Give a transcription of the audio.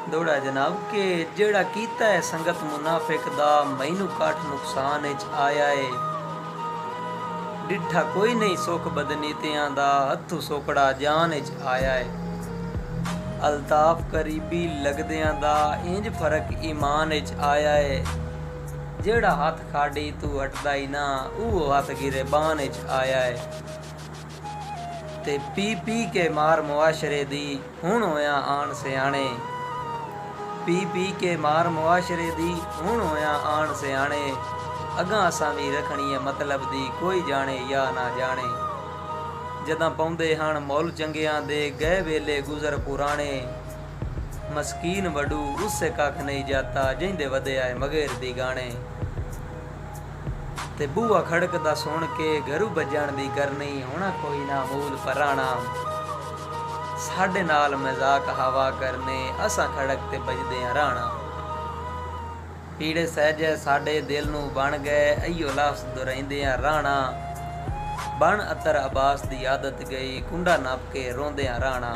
दौड़ा जनाब के जेड़ा कीता है संगत मुनाफिक दा मैनू काठ नुकसान विच आया है। डिठा कोई नहीं सुख बदनीतियां दा हथू सोकड़ा जान विच आया है। अल्ताफ करीबी लगदियां दा इंज फर्क ईमान विच आया है। जेड़ा हथ खाड़ी तू हटदा ही ना वो हथ गिरे बान विच आया है। ते पी के मार मुआशरे दी हुण होया आन सियाणे। पी के मार मुआशरे दी हुण होया आन सियाणे। अगां असां भी रखनी है मतलब दी कोई जाने या ना जाने। जदां पाउंदे हन मुल चंगियां दे गए वेले गुजर पुराने। मस्कीन वडू उससे कख नहीं जाता जिंदे वधे आए मगेर दी गाने। ते बूआ खड़कदा सुन के घरू बजण दी करनी होना कोई ना मूल पराना। साडे नाल मजाक हवा करने असां खड़क ते बजदे राणा। पीड़े सहजे साडे दिल नू बन गए अयो लफ्ज़ दुरैंदे राणा। बन अतर अब्बास दी आदत गई कुंडा नप के रोंदे राणा।